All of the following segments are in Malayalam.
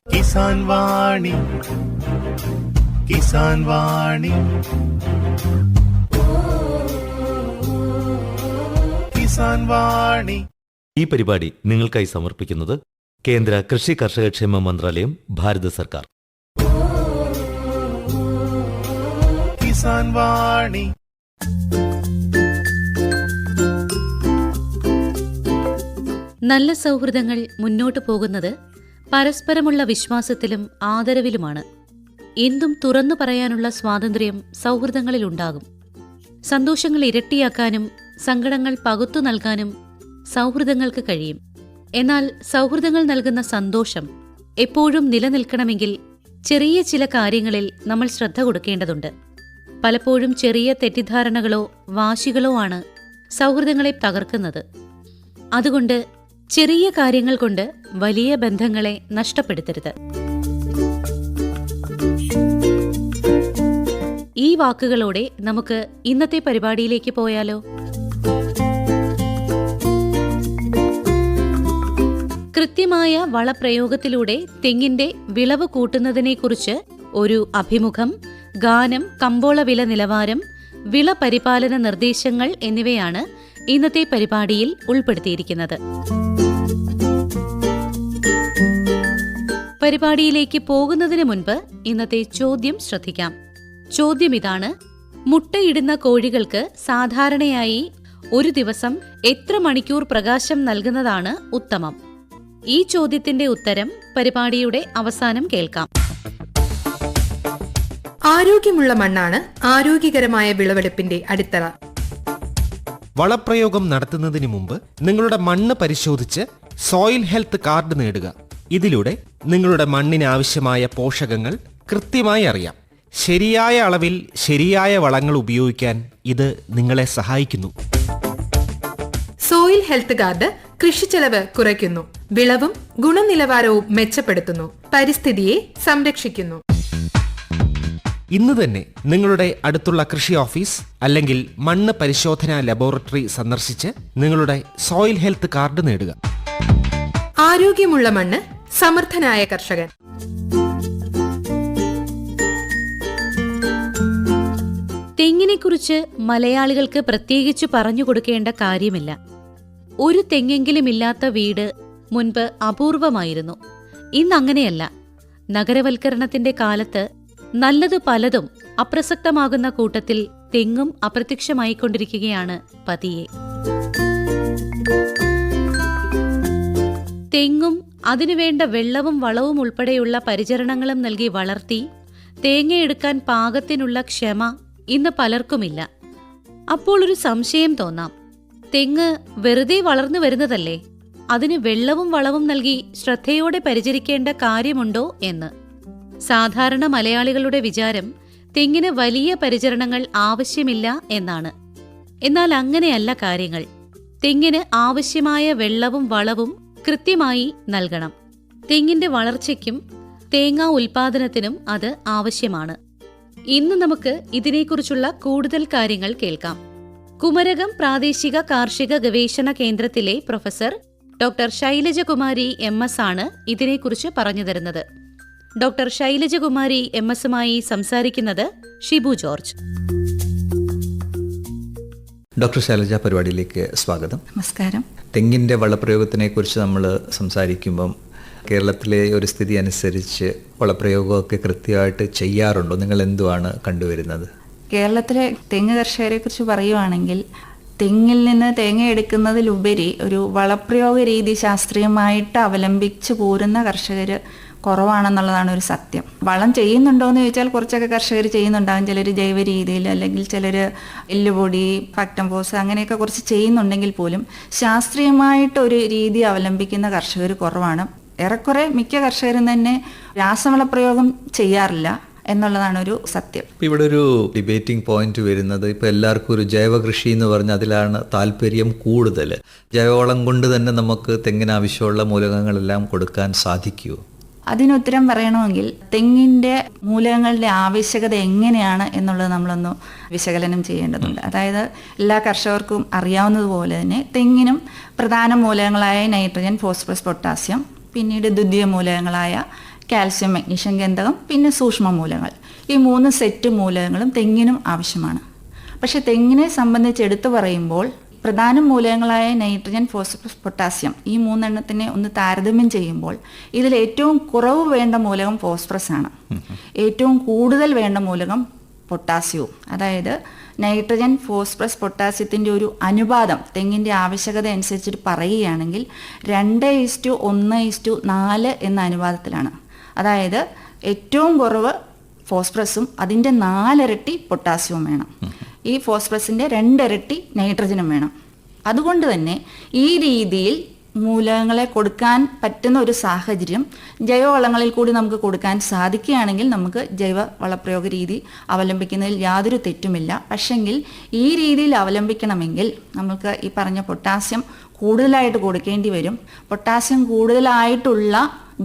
കിസാൻ വാണി, കിസാൻ വാണി, കിസാൻ വാണി. ഈ പരിപാടി നിങ്ങൾക്കായി സമർപ്പിക്കുന്നത് കേന്ദ്ര കൃഷി കർഷകക്ഷേമ മന്ത്രാലയം, ഭാരത സർക്കാർ. കിസാൻ വാണി. നല്ല സൗഹൃദങ്ങൾ മുന്നോട്ടു പോകുന്നത് പരസ്പരമുള്ള വിശ്വാസത്തിലും ആദരവിലുമാണ്. എന്തും തുറന്നു പറയാനുള്ള സ്വാതന്ത്ര്യം സൗഹൃദങ്ങളിലുണ്ടാകും. സന്തോഷങ്ങൾ ഇരട്ടിയാക്കാനും സങ്കടങ്ങൾ പകുത്തു നൽകാനും സൗഹൃദങ്ങൾക്ക് കഴിയും. എന്നാൽ സൗഹൃദങ്ങൾ നൽകുന്ന സന്തോഷം എപ്പോഴും നിലനിൽക്കണമെങ്കിൽ ചെറിയ ചില കാര്യങ്ങളിൽ നമ്മൾ ശ്രദ്ധ കൊടുക്കേണ്ടതുണ്ട്. പലപ്പോഴും ചെറിയ തെറ്റിദ്ധാരണകളോ വാശികളോ ആണ് സൗഹൃദങ്ങളെ തകർക്കുന്നത്. അതുകൊണ്ട് ചെറിയ കാര്യങ്ങൾ കൊണ്ട് വലിയ ബന്ധങ്ങളെ നഷ്ടപ്പെടുത്തരുത്. ഈ വാക്കുകളോടെ നമുക്ക് ഇന്നത്തെ പരിപാടിയിലേക്ക് പോയാലോ? കൃത്യമായ വളപ്രയോഗത്തിലൂടെ തെങ്ങിന്റെ വിളവ് കൂട്ടുന്നതിനെക്കുറിച്ച് ഒരു അഭിമുഖം, ഗാനം, കമ്പോള വില നിലവാരം, വിള പരിപാലന നിർദ്ദേശങ്ങൾ എന്നിവയാണ് ഇന്നത്തെ പരിപാടിയിൽ ഉൾപ്പെടുത്തിയിരിക്കുന്നത്. പരിപാടിയിലേക്ക് പോകുന്നതിന് മുൻപ് ഇന്നത്തെ ചോദ്യം ശ്രദ്ധിക്കാം. ചോദ്യം ഇതാണ്: മുട്ടയിടുന്ന കോഴികൾക്ക് സാധാരണയായി ഒരു ദിവസം എത്ര മണിക്കൂർ പ്രകാശം നൽകുന്നതാണ് ഉത്തമം? ഈ ചോദ്യത്തിന്റെ ഉത്തരം പരിപാടിയുടെ അവസാനം കേൾക്കാം. ആരോഗ്യമുള്ള മണ്ണാണ് ആരോഗ്യകരമായ വിളവെടുപ്പിന്റെ അടിത്തറ. വളപ്രയോഗം നടത്തുന്നതിന് മുമ്പ് നിങ്ങളുടെ മണ്ണ് പരിശോധിച്ച് സോയിൽ ഹെൽത്ത് കാർഡ് നേടുക. ഇതിലൂടെ നിങ്ങളുടെ മണ്ണിന് ആവശ്യമായ പോഷകങ്ങൾ കൃത്യമായി അറിയാം. ശരിയായ അളവിൽ ശരിയായ വളങ്ങൾ ഉപയോഗിക്കാൻ ഇത് നിങ്ങളെ സഹായിക്കുന്നു. സോയിൽ ഹെൽത്ത് കാർഡ് കൃഷിച്ചെലവ് കുറയ്ക്കുന്നു, വിളവും ഗുണനിലവാരവും മെച്ചപ്പെടുത്തുന്നു, പരിസ്ഥിതിയെ സംരക്ഷിക്കുന്നു. ഇന്ന് തന്നെ നിങ്ങളുടെ അടുത്തുള്ള കൃഷി ഓഫീസ് അല്ലെങ്കിൽ മണ്ണ് പരിശോധനാ ലബോറട്ടറി സന്ദർശിച്ച് നിങ്ങളുടെ സോയിൽ ഹെൽത്ത് കാർഡ് നേടുക. ആരോഗ്യമുള്ള മണ്ണ്, സമർത്ഥനായ കർഷകൻ. തെങ്ങിനെക്കുറിച്ച് മലയാളികൾക്ക് പ്രത്യേകിച്ച് പറഞ്ഞു കൊടുക്കേണ്ട കാര്യമില്ല. ഒരു തെങ്ങെങ്കിലും ഇല്ലാത്ത വീട് മുൻപ് അപൂർവമായിരുന്നു. ഇന്നങ്ങനെയല്ല. നഗരവൽക്കരണത്തിന്റെ കാലത്ത് നല്ലതു പലതും അപ്രസക്തമാകുന്ന കൂട്ടത്തിൽ തെങ്ങും അപ്രത്യക്ഷമായിക്കൊണ്ടിരിക്കുകയാണ് പതിയെ. തെങ്ങും അതിനുവേണ്ട വെള്ളവും വളവും ഉൾപ്പെടെയുള്ള പരിചരണങ്ങളും നൽകി വളർത്തി തേങ്ങയെടുക്കാൻ പാകത്തിനുള്ള ക്ഷമ ഇന്ന് പലർക്കുമില്ല. അപ്പോൾ ഒരു സംശയം തോന്നാം: തെങ്ങ് വെറുതെ വളർന്നു വരുന്നതല്ലേ, അതിന് വെള്ളവും വളവും നൽകി ശ്രദ്ധയോടെ പരിചരിക്കേണ്ട കാര്യമുണ്ടോ എന്ന്. സാധാരണ മലയാളികളുടെ വിചാരം തെങ്ങിന് വലിയ പരിചരണങ്ങൾ ആവശ്യമില്ല എന്നാണ്. എന്നാൽ അങ്ങനെയല്ല കാര്യങ്ങൾ. തെങ്ങിന് ആവശ്യമായ വെള്ളവും വളവും കൃത്യമായി നൽകണം. തെങ്ങിന്റെ വളർച്ചയ്ക്കും തേങ്ങാ ഉൽപാദനത്തിനും അത് ആവശ്യമാണ്. ഇന്ന് നമുക്ക് ഇതിനെക്കുറിച്ചുള്ള കൂടുതൽ കാര്യങ്ങൾ കേൾക്കാം. കുമരകം പ്രാദേശിക കാർഷിക ഗവേഷണ കേന്ദ്രത്തിലെ പ്രൊഫസർ ഡോക്ടർ ശൈലജകുമാരി MS ആണ് ഇതിനെക്കുറിച്ച് പറഞ്ഞു തരുന്നത്. ഡോക്ടർ ശൈലജകുമാരി MS-മായി സംസാരിക്കുന്നത് ഷിബു ജോർജ്. ഡോക്ടർ ശൈലജ, പരിപാടിയിലേക്ക് സ്വാഗതം. നമസ്കാരം. തെങ്ങിൻ്റെ വളപ്രയോഗത്തിനെ കുറിച്ച് നമ്മൾ സംസാരിക്കുമ്പം കേരളത്തിലെ ഒരു സ്ഥിതി അനുസരിച്ച് വളപ്രയോഗമൊക്കെ കൃത്യമായിട്ട് ചെയ്യാറുണ്ടോ? നിങ്ങൾ എന്തുവാണ് കണ്ടുവരുന്നത്? കേരളത്തിലെ തെങ്ങ് കർഷകരെ കുറിച്ച് പറയുവാണെങ്കിൽ തെങ്ങിൽ നിന്ന് തേങ്ങ എടുക്കുന്നതിലുപരി ഒരു വളപ്രയോഗ രീതി ശാസ്ത്രീയമായിട്ട് അവലംബിച്ചു പോരുന്ന കർഷകർ കുറവാണെന്നുള്ളതാണ് ഒരു സത്യം. വളം ചെയ്യുന്നുണ്ടോ എന്ന് ചോദിച്ചാൽ കുറച്ചൊക്കെ കർഷകർ ചെയ്യുന്നുണ്ടാകും. ചിലർ ജൈവ രീതിയിൽ, അല്ലെങ്കിൽ ചിലർ എല്ലുപൊടി, ഫാക്ടംഫോസ് അങ്ങനെയൊക്കെ കുറച്ച് ചെയ്യുന്നുണ്ടെങ്കിൽ പോലും ശാസ്ത്രീയമായിട്ടൊരു രീതി അവലംബിക്കുന്ന കർഷകർ കുറവാണ്. ഏറെക്കുറെ മിക്ക കർഷകരും തന്നെ രാസവളപ്രയോഗം ചെയ്യാറില്ല എന്നുള്ളതാണ് ഒരു സത്യം. ഇവിടെ ഒരു ഡിബേറ്റിംഗ് പോയിന്റ് വരുന്നത്, ഇപ്പോൾ എല്ലാവർക്കും ഒരു ജൈവ കൃഷി എന്ന് പറഞ്ഞാൽ അതിലാണ് താല്പര്യം കൂടുതൽ. ജൈവവളം കൊണ്ട് തന്നെ നമുക്ക് തെങ്ങിന് ആവശ്യമുള്ള മൂലകങ്ങളെല്ലാം കൊടുക്കാൻ സാധിക്കുമോ? അതിനുത്തരം പറയണമെങ്കിൽ തെങ്ങിൻ്റെ മൂലകങ്ങളുടെ ആവശ്യകത എങ്ങനെയാണ് എന്നുള്ളത് നമ്മളൊന്ന് വിശകലനം ചെയ്യേണ്ടതുണ്ട്. അതായത് എല്ലാ കർഷകർക്കും അറിയാവുന്നതുപോലെ തന്നെ തെങ്ങിനും പ്രധാന മൂലകങ്ങളായ നൈട്രജൻ, ഫോസ്ഫറസ്, പൊട്ടാസ്യം, പിന്നീട് ദ്വിതീയ മൂലകങ്ങളായ കാൽസ്യം മഗ്നീഷ്യം ഗന്ധകം, പിന്നെ സൂക്ഷ്മ മൂലകങ്ങൾ. ഈ 3 സെറ്റ് മൂലകങ്ങളും തെങ്ങിനും ആവശ്യമാണ്. പക്ഷെ തെങ്ങിനെ സംബന്ധിച്ച് എടുത്തു പറയുമ്പോൾ പ്രധാന മൂലകങ്ങളായ നൈട്രജൻ, ഫോസ്ഫറസ്, പൊട്ടാസ്യം ഈ 3 എണ്ണത്തിനെ ഒന്ന് താരതമ്യം ചെയ്യുമ്പോൾ ഇതിൽ ഏറ്റവും കുറവ് വേണ്ട മൂലകം ഫോസ്ഫറസ് ആണ്. ഏറ്റവും കൂടുതൽ വേണ്ട മൂലകം പൊട്ടാസ്യവും. അതായത് നൈട്രജൻ, ഫോസ്ഫറസ്, പൊട്ടാസ്യത്തിൻ്റെ ഒരു അനുപാതം തെങ്ങിൻ്റെ ആവശ്യകത അനുസരിച്ചിട്ട് പറയുകയാണെങ്കിൽ 2:1:4 എന്ന അനുപാതത്തിലാണ്. അതായത് ഏറ്റവും കുറവ് ഫോസ്ഫറസും അതിൻ്റെ 4 ഇരട്ടി പൊട്ടാസ്യവും വേണം. ഈ ഫോസ്ഫറസിൻ്റെ 2 ഇരട്ടി നൈട്രജനും വേണം. അതുകൊണ്ട് തന്നെ ഈ രീതിയിൽ മൂലകങ്ങളെ കൊടുക്കാൻ പറ്റുന്ന ഒരു സാഹചര്യം ജൈവവളങ്ങളിൽ കൂടി നമുക്ക് കൊടുക്കാൻ സാധിക്കുകയാണെങ്കിൽ നമുക്ക് ജൈവ വളപ്രയോഗ രീതി അവലംബിക്കുന്നതിൽ യാതൊരു തെറ്റുമില്ല. പക്ഷെങ്കിൽ ഈ രീതിയിൽ അവലംബിക്കണമെങ്കിൽ നമുക്ക് ഈ പറഞ്ഞ പൊട്ടാസ്യം കൂടുതലായിട്ട് കൊടുക്കേണ്ടി വരും. പൊട്ടാസ്യം കൂടുതലായിട്ടുള്ള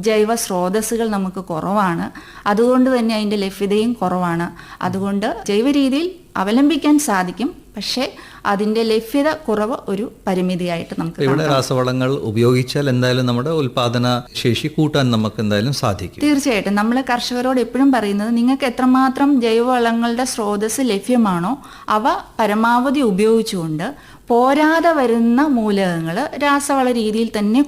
ജൈവ സ്രോതസ്സുകൾ നമുക്ക് കുറവാണ്. അതുകൊണ്ട് തന്നെ അതിൻ്റെ ലഭ്യതയും കുറവാണ്. അതുകൊണ്ട് ജൈവ രീതിയിൽ അവലംബിക്കാൻ സാധിക്കും, പക്ഷേ അതിൻ്റെ ലഭ്യത കുറവ് ഒരു പരിമിതിയായിട്ട് നമുക്ക് ഇവിടെ രാസവളങ്ങൾ ഉപയോഗിച്ചാൽ എന്തായാലും നമ്മുടെ ഉൽപാദന ശേഷി കൂട്ടാൻ നമുക്ക് എന്തായാലും സാധിക്കും. തീർച്ചയായിട്ടും നമ്മൾ കർഷകരോട് എപ്പോഴും പറയുന്നത് നിങ്ങൾക്ക് എത്രമാത്രം ജൈവവളങ്ങളുടെ സ്രോതസ്സ് ലഭ്യമാണോ അവ പരമാവധി ഉപയോഗിച്ചുകൊണ്ട് പോരാതെ വരുന്ന മൂലകങ്ങൾ രാസവള രീതിയിൽ തന്നെ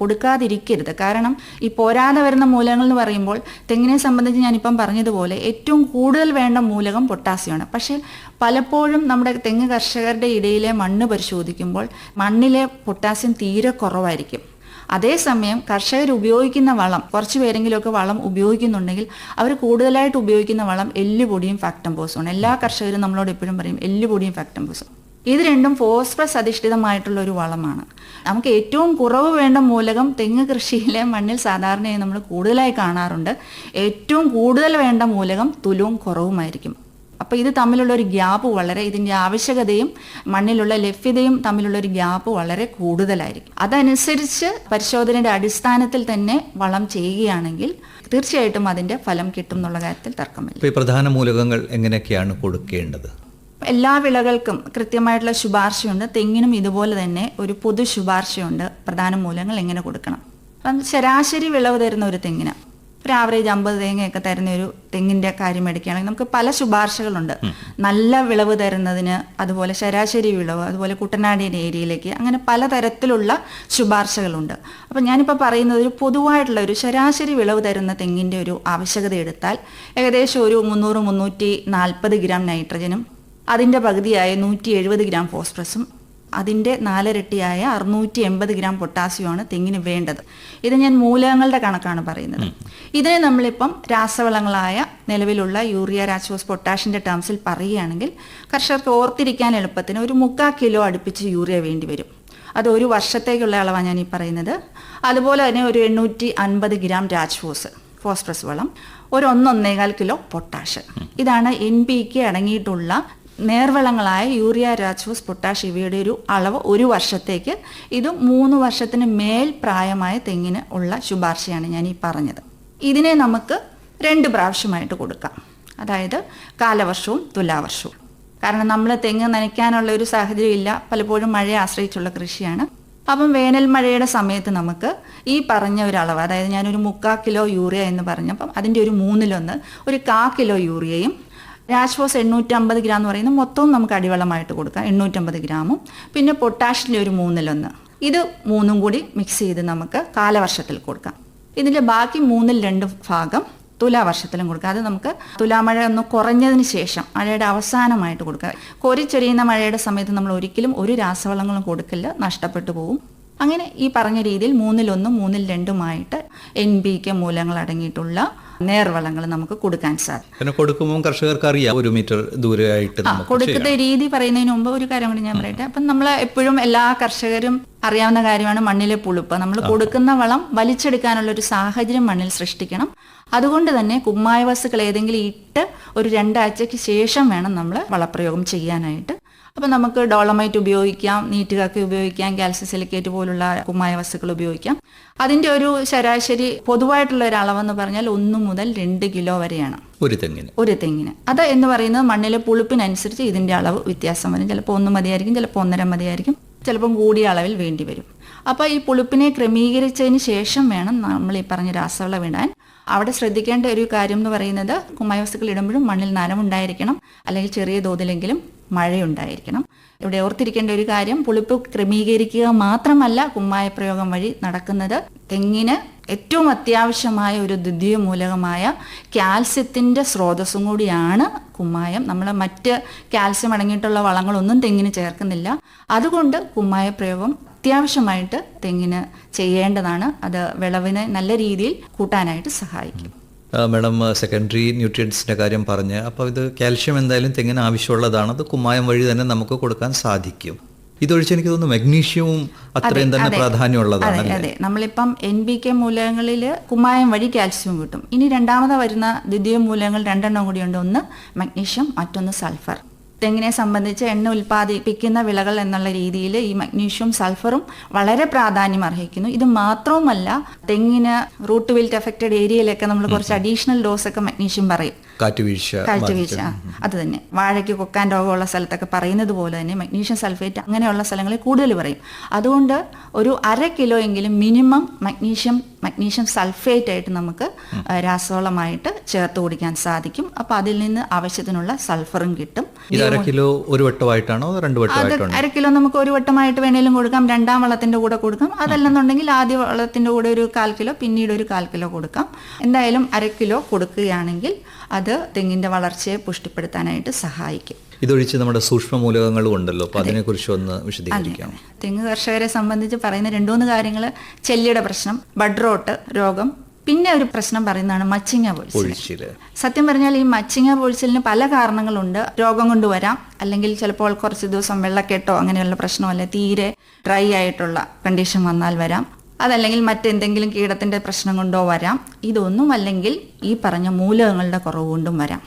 കൊടുക്കാതിരിക്കരുത്. കാരണം ഈ പോരാതെ വരുന്ന മൂലകങ്ങൾ എന്ന് പറയുമ്പോൾ തെങ്ങിനെ സംബന്ധിച്ച് ഞാനിപ്പം പറഞ്ഞതുപോലെ ഏറ്റവും കൂടുതൽ വേണ്ട മൂലകം പൊട്ടാസ്യമാണ്. പക്ഷേ പലപ്പോഴും നമ്മുടെ തെങ്ങ് കർഷകരുടെ ഇടയിലെ മണ്ണ് പരിശോധിക്കുമ്പോൾ മണ്ണിലെ പൊട്ടാസ്യം തീരെ കുറവായിരിക്കും. അതേസമയം കർഷകർ ഉപയോഗിക്കുന്ന വളം, കുറച്ച് പേരെങ്കിലുമൊക്കെ വളം ഉപയോഗിക്കുന്നുണ്ടെങ്കിൽ അവർ കൂടുതലായിട്ട് ഉപയോഗിക്കുന്ന വളം എല്ലുപൊടിയും ഫാക്ടംബോസുമാണ്. എല്ലാ കർഷകരും നമ്മളോട് എപ്പോഴും പറയും എല്ലുപൊടിയും ഫാക്ടംബോസും. ഇത് രണ്ടും ഫോസ്ഫറസ് അധിഷ്ഠിതമായിട്ടുള്ള ഒരു വളമാണ്. നമുക്ക് ഏറ്റവും കുറവ് വേണ്ട മൂലകം തെങ്ങ് കൃഷിയിലെ മണ്ണിൽ സാധാരണയായി നമ്മൾ കൂടുതലായി കാണാറുണ്ട്. ഏറ്റവും കൂടുതൽ വേണ്ട മൂലകം തുലവും കുറവുമായിരിക്കും. അപ്പോൾ ഇത് തമ്മിലുള്ള ഒരു ഗ്യാപ്പ് ഇതിൻ്റെ ആവശ്യകതയും മണ്ണിലുള്ള ലഭ്യതയും തമ്മിലുള്ള ഒരു ഗ്യാപ്പ് വളരെ കൂടുതലായിരിക്കും. അതനുസരിച്ച് പരിശോധനയുടെ അടിസ്ഥാനത്തിൽ തന്നെ വളം ചെയ്യുകയാണെങ്കിൽ തീർച്ചയായിട്ടും അതിൻ്റെ ഫലം കിട്ടും എന്നുള്ള കാര്യത്തിൽ തർക്കമില്ല. ഈ പ്രധാന മൂലകങ്ങൾ എങ്ങനെയൊക്കെയാണ് കൊടുക്കേണ്ടത്? എല്ലാ വിളകൾക്കും കൃത്യമായിട്ടുള്ള ശുപാർശയുണ്ട്. തെങ്ങിനും ഇതുപോലെ തന്നെ ഒരു പൊതു ശുപാർശയുണ്ട്. പ്രധാന മൂലകങ്ങൾ എങ്ങനെ കൊടുക്കണം. അപ്പം ശരാശരി വിളവ് തരുന്ന ഒരു തെങ്ങിന് ഒരു ആവറേജ് 50 തേങ്ങയൊക്കെ തരുന്ന ഒരു തെങ്ങിൻ്റെ കാര്യം എടുക്കുകയാണെങ്കിൽ നമുക്ക് പല ശുപാർശകളുണ്ട്. നല്ല വിളവ് തരുന്നതിന്, അതുപോലെ ശരാശരി വിളവ്, അതുപോലെ കുട്ടനാടിൻ്റെ ഏരിയയിലേക്ക്, അങ്ങനെ പലതരത്തിലുള്ള ശുപാർശകളുണ്ട്. അപ്പം ഞാനിപ്പോൾ പറയുന്നത് ഒരു പൊതുവായിട്ടുള്ള ഒരു ശരാശരി വിളവ് തരുന്ന തെങ്ങിൻ്റെ ഒരു ആവശ്യകത എടുത്താൽ ഏകദേശം ഒരു 300-340 ഗ്രാം നൈട്രജനും അതിൻ്റെ പകുതിയായ 170 ഗ്രാം ഫോസ്ഫറസും അതിൻ്റെ 4 ഇരട്ടിയായ 680 ഗ്രാം പൊട്ടാസ്യമാണ് തെങ്ങിന് വേണ്ടത്. ഇത് ഞാൻ മൂലകങ്ങളുടെ കണക്കാണ് പറയുന്നത്. ഇതിനെ നമ്മളിപ്പം രാസവളങ്ങളായ നിലവിലുള്ള യൂറിയ, രാജ്ഫോസ്, പൊട്ടാഷിൻ്റെ ടേംസിൽ പറയുകയാണെങ്കിൽ കർഷകർക്ക് ഓർത്തിരിക്കാൻ എളുപ്പത്തിന് ഒരു 3/4 കിലോ അടുപ്പിച്ച് യൂറിയ വേണ്ടി വരും. അത് ഒരു വർഷത്തേക്കുള്ള അളവാണ് ഞാൻ ഈ പറയുന്നത്. അതുപോലെ തന്നെ ഒരു 850 ഗ്രാം ഫോസ്ഫറസ് വളം, ഒരു 1-1.25 കിലോ പൊട്ടാഷ്. ഇതാണ് NPK അടങ്ങിയിട്ടുള്ള നേർവളങ്ങളായ യൂറിയ, രാജ്ഫോസ്, പൊട്ടാഷ് ഇവയുടെ ഒരു അളവ് ഒരു വർഷത്തേക്ക്. ഇത് 3 വർഷത്തിന് മേൽ പ്രായമായ തെങ്ങിന് ഉള്ള ശുപാർശയാണ് ഞാൻ ഈ പറഞ്ഞത്. ഇതിനെ നമുക്ക് 2 പ്രാവശ്യമായിട്ട് കൊടുക്കാം. അതായത് കാലവർഷവും തുലാവർഷവും. കാരണം നമ്മൾ തെങ്ങ് നനയ്ക്കാനുള്ള ഒരു സാഹചര്യം ഇല്ല, പലപ്പോഴും മഴയെ ആശ്രയിച്ചുള്ള കൃഷിയാണ്. അപ്പം വേനൽ മഴയുടെ സമയത്ത് നമുക്ക് ഈ പറഞ്ഞ ഒരു അളവ്, അതായത് ഞാനൊരു 3/4 കിലോ യൂറിയ എന്ന് പറഞ്ഞപ്പം അതിൻ്റെ ഒരു 1/3 ഒരു 1/4 കിലോ യൂറിയയും രാജ്ഫോസ് 850 ഗ്രാം എന്ന് പറയുന്നത് മൊത്തവും നമുക്ക് അടിവളമായിട്ട് കൊടുക്കാം, 850 ഗ്രാമും, പിന്നെ പൊട്ടാഷിൻ്റെ ഒരു 1/3. ഇത് 3 കൂടി മിക്സ് ചെയ്ത് നമുക്ക് കാലവർഷത്തിൽ കൊടുക്കാം. ഇതിൻ്റെ ബാക്കി 2/3 ഭാഗം തുലാവർഷത്തിലും കൊടുക്കുക. അത് നമുക്ക് തുലാമഴ ഒന്ന് കുറഞ്ഞതിന് ശേഷം മഴയുടെ അവസാനമായിട്ട് കൊടുക്കുക. കോരിച്ചൊരിയുന്ന മഴയുടെ സമയത്ത് നമ്മൾ ഒരിക്കലും ഒരു രാസവളങ്ങളും കൊടുക്കില്ല, നഷ്ടപ്പെട്ടു പോകും. അങ്ങനെ ഈ പറഞ്ഞ രീതിയിൽ 3/1, 3/2 NPK മൂലങ്ങൾ അടങ്ങിയിട്ടുള്ള നേർവളങ്ങൾ നമുക്ക് കൊടുക്കാൻ സാധിക്കും. കൊടുക്കുമ്പോൾ കർഷകർക്ക് അറിയാം 1 മീറ്റർ ദൂരെയായിട്ട് കൊടുക്കുന്ന രീതി പറയുന്നതിന് മുമ്പ് ഒരു കാര്യം കൂടി ഞാൻ പറയട്ടെ. അപ്പം നമ്മൾ എപ്പോഴും എല്ലാ കർഷകരും അറിയാവുന്ന കാര്യമാണ് മണ്ണിലെ പുളിപ്പ്. നമ്മൾ കൊടുക്കുന്ന വളം വലിച്ചെടുക്കാനുള്ള ഒരു സാഹചര്യം മണ്ണിൽ സൃഷ്ടിക്കണം. അതുകൊണ്ട് തന്നെ കുമ്മായ വസ്തുക്കൾ ഏതെങ്കിലും ഇട്ട് ഒരു 2 ആഴ്ചയ്ക്ക് ശേഷം വേണം നമ്മൾ വളപ്രയോഗം ചെയ്യാനായിട്ട്. അപ്പം നമുക്ക് ഡോളമൈറ്റ് ഉപയോഗിക്കാം, നീറ്റുകാക്കി ഉപയോഗിക്കാം, കാൽസ്യം സിലിക്കേറ്റ് പോലുള്ള കുമ്മായ വസ്തുക്കൾ ഉപയോഗിക്കാം. അതിൻ്റെ ഒരു ശരാശരി പൊതുവായിട്ടുള്ള ഒരു അളവെന്ന് പറഞ്ഞാൽ 1 മുതൽ 2 കിലോ വരെയാണ് ഒരു തെങ്ങിന്. അത് എന്ന് പറയുന്നത് മണ്ണിലെ പുളിപ്പിനനുസരിച്ച് ഇതിൻ്റെ അളവ് വ്യത്യാസം വരും. ചിലപ്പോൾ 1 മതിയായിരിക്കും, ചിലപ്പോൾ 1.5 മതിയായിരിക്കും, ചിലപ്പം കൂടിയ അളവിൽ വേണ്ടി വരും. അപ്പോൾ ഈ പുളിപ്പിനെ ക്രമീകരിച്ചതിന് ശേഷം വേണം നമ്മൾ ഈ പറഞ്ഞ രാസവളം ഇടാൻ. അവിടെ ശ്രദ്ധിക്കേണ്ട ഒരു കാര്യം എന്ന് പറയുന്നത് കുമ്മായ വസ്തുക്കൾ ഇടുമ്പോഴും മണ്ണിൽ നനവുണ്ടായിരിക്കണം, അല്ലെങ്കിൽ ചെറിയ തോതിലെങ്കിലും മഴയുണ്ടായിരിക്കണം. ഇവിടെ ഓർത്തിരിക്കേണ്ട ഒരു കാര്യം, പുളിപ്പ് ക്രമീകരിക്കുക മാത്രമല്ല കുമ്മായ പ്രയോഗം വഴി നടക്കുന്നത്. തെങ്ങിന് ഏറ്റവും അത്യാവശ്യമായ ഒരു ദ്വിതീയ മൂലകമായ കാൽസ്യത്തിൻ്റെ സ്രോതസ്സും കൂടിയാണ് കുമ്മായം. നമ്മൾ മറ്റ് കാൽസ്യം അടങ്ങിയിട്ടുള്ള വളങ്ങളൊന്നും തെങ്ങിന് ചേർക്കുന്നില്ല. അതുകൊണ്ട് കുമ്മായ പ്രയോഗം അത്യാവശ്യമായിട്ട് തെങ്ങിന് ചെയ്യേണ്ടതാണ്. അത് വിളവിനെ നല്ല രീതിയിൽ കൂട്ടാനായിട്ട് സഹായിക്കും. മാഡം സെക്കൻഡറി ന്യൂട്രിയൻസിൻ്റെ കാര്യം പറഞ്ഞ്, അപ്പോൾ ഇത് കാൽഷ്യം എന്തായാലും തെങ്ങിന് ആവശ്യമുള്ളതാണ്. അത് കുമ്മായം വഴി തന്നെ നമുക്ക് കൊടുക്കാൻ സാധിക്കും. ഇതൊഴിച്ച് എനിക്ക് തോന്നുന്നു മഗ്നീഷ്യവും അത്രയും തന്നെ പ്രാധാന്യമുള്ളതാണ്. അതെ, നമ്മളിപ്പം NPK മൂലകങ്ങളിൽ കുമ്മായം വഴി കാൽസ്യം കിട്ടും. ഇനി രണ്ടാമത് വരുന്ന ദ്വിതീയ മൂലകങ്ങൾ 2 കൂടിയുണ്ട്. ഒന്ന് മഗ്നീഷ്യം, മറ്റൊന്ന് സൾഫർ. തെങ്ങിനെ സംബന്ധിച്ച് എണ്ണ ഉൽപ്പാദിപ്പിക്കുന്ന വിളകൾ എന്നുള്ള രീതിയിൽ ഈ മഗ്നീഷ്യവും സൾഫറും വളരെ പ്രാധാന്യം അർഹിക്കുന്നു. ഇത് മാത്രവുമല്ല, തെങ്ങിന് റൂട്ട് വിൽറ്റ് എഫക്റ്റഡ് ഏരിയയിലൊക്കെ നമ്മൾ കുറച്ച് അഡീഷണൽ ഡോസ് ഒക്കെ മഗ്നീഷ്യം പറയും. കാറ്റുവീഴ്ച അത് തന്നെ. വാഴയ്ക്ക് കൊക്കാൻ രോഗമുള്ള സ്ഥലത്തൊക്കെ പറയുന്നത് പോലെ തന്നെ മഗ്നീഷ്യം സൾഫേറ്റ് അങ്ങനെയുള്ള സ്ഥലങ്ങളിൽ കൂടുതൽ പറയും. അതുകൊണ്ട് ഒരു 1/2 കിലോ എങ്കിലും മിനിമം മഗ്നീഷ്യം സൾഫേറ്റ് ആയിട്ട് നമുക്ക് രാസവളമായിട്ട് ചേർത്ത് കുടിക്കാൻ സാധിക്കും. അപ്പൊ അതിൽ നിന്ന് ആവശ്യത്തിനുള്ള സൾഫറും കിട്ടും. 1/2 കിലോ ഒരു വട്ടമായിട്ടാണോ 2 വട്ടമായിട്ടാണോ? 1/2 കിലോ നമുക്ക് ഒരു വട്ടമായിട്ട് വേണേലും കൊടുക്കാം, രണ്ടാം വളത്തിന്റെ കൂടെ കൊടുക്കാം. അതല്ലെന്നുണ്ടെങ്കിൽ ആദ്യ വളത്തിന്റെ കൂടെ ഒരു 1/4 കിലോ, പിന്നീട് ഒരു 1/4 കിലോ കൊടുക്കാം. എന്തായാലും 1/2 കിലോ കൊടുക്കുകയാണെങ്കിൽ അത് തെങ്ങിന്റെ വളർച്ചയെ പുഷ്ടിപ്പെടുത്താനായിട്ട് സഹായിക്കും. ഇതൊഴിച്ച് നമ്മുടെ സൂക്ഷ്മ മൂലകങ്ങളും ഉണ്ടല്ലോ, അപ്പൊ അതിനെക്കുറിച്ച് ഒന്ന് വിശദീകരിക്കാം. തെങ്ങ് കർഷകരെ സംബന്ധിച്ച് പറയുന്ന 2-3 കാര്യങ്ങൾ: ചെല്ലിയുടെ പ്രശ്നം, ബഡ് റോട്ട് രോഗം, പിന്നെ ഒരു പ്രശ്നം പറയുന്നതാണ് മച്ചിങ്ങ പൊഴിച്ചിൽ. സത്യം പറഞ്ഞാൽ ഈ മച്ചിങ്ങ പൊഴിച്ചിലിന് പല കാരണങ്ങളുണ്ട്. രോഗം കൊണ്ട് വരാം, അല്ലെങ്കിൽ ചിലപ്പോൾ കുറച്ച് ദിവസം വെള്ളക്കെട്ടോ അങ്ങനെയുള്ള പ്രശ്നമല്ല, തീരെ ഡ്രൈ ആയിട്ടുള്ള കണ്ടീഷൻ വന്നാൽ വരാം. അതല്ലെങ്കിൽ മറ്റെന്തെങ്കിലും കീടത്തിന്റെ പ്രശ്നം കൊണ്ടോ വരാം. ഇതൊന്നും അല്ലെങ്കിൽ ഈ പറഞ്ഞ മൂലകങ്ങളുടെ കുറവ് കൊണ്ടും വരാം.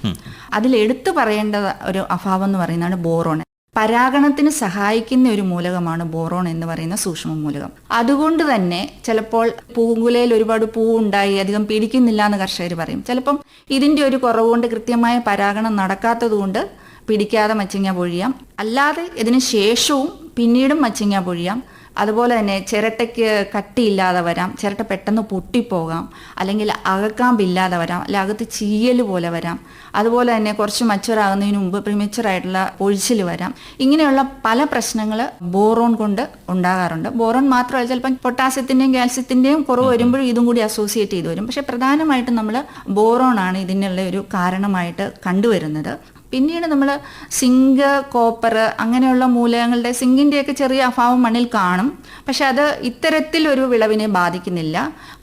അതിൽ എടുത്തു പറയേണ്ട ഒരു അഭാവം എന്ന് പറയുന്നതാണ് ബോറോൺ. പരാഗണത്തിന് സഹായിക്കുന്ന ഒരു മൂലകമാണ് ബോറോൺ എന്ന് പറയുന്ന സൂക്ഷ്മ മൂലകം. അതുകൊണ്ട് തന്നെ ചിലപ്പോൾ പൂങ്കുലയിൽ ഒരുപാട് പൂവുണ്ടായി അധികം പിടിക്കുന്നില്ല എന്ന് കർഷകർ പറയും. ചിലപ്പം ഇതിന്റെ ഒരു കുറവ് കൊണ്ട് കൃത്യമായ പരാഗണം നടക്കാത്തത് കൊണ്ട് പിടിക്കാതെ മച്ചിങ്ങ പൊഴിയാം. അല്ലാതെ ഇതിന് ശേഷവും പിന്നീടും മച്ചിങ്ങ പൊഴിയാം. അതുപോലെ തന്നെ ചിരട്ടയ്ക്ക് കട്ടിയില്ലാതെ വരാം, ചിരട്ട പെട്ടെന്ന് പൊട്ടിപ്പോകാം, അല്ലെങ്കിൽ അകക്കാമ്പില്ലാതെ വരാം, അല്ലെങ്കിൽ അകത്ത് ചീയൽ പോലെ വരാം. അതുപോലെ തന്നെ കുറച്ച് മച്ചുറാകുന്നതിന് മുമ്പ് പ്രിമച്ചുറായിട്ടുള്ള പൊഴിച്ചിൽ വരാം. ഇങ്ങനെയുള്ള പല പ്രശ്നങ്ങൾ ബോറോൺ കൊണ്ട് ഉണ്ടാകാറുണ്ട്. ബോറോൺ മാത്രമല്ല, ചിലപ്പം പൊട്ടാസ്യത്തിൻ്റെയും കാൽസ്യത്തിൻ്റെയും കുറവ് വരുമ്പോഴും ഇതും കൂടി അസോസിയേറ്റ് ചെയ്ത് വരും. പക്ഷേ പ്രധാനമായിട്ടും നമ്മൾ ബോറോൺ ആണ് ഇതിനുള്ള ഒരു കാരണമായിട്ട് കണ്ടുവരുന്നത്. പിന്നീട് നമ്മൾ സിങ്ക്, കോപ്പർ അങ്ങനെയുള്ള മൂലകങ്ങളുടെ, സിങ്കിൻ്റെയൊക്കെ ചെറിയ അഭാവം മണ്ണിൽ കാണും. പക്ഷെ അത് ഇത്തരത്തിലൊരു വിളവിനെ ബാധിക്കുന്നില്ല.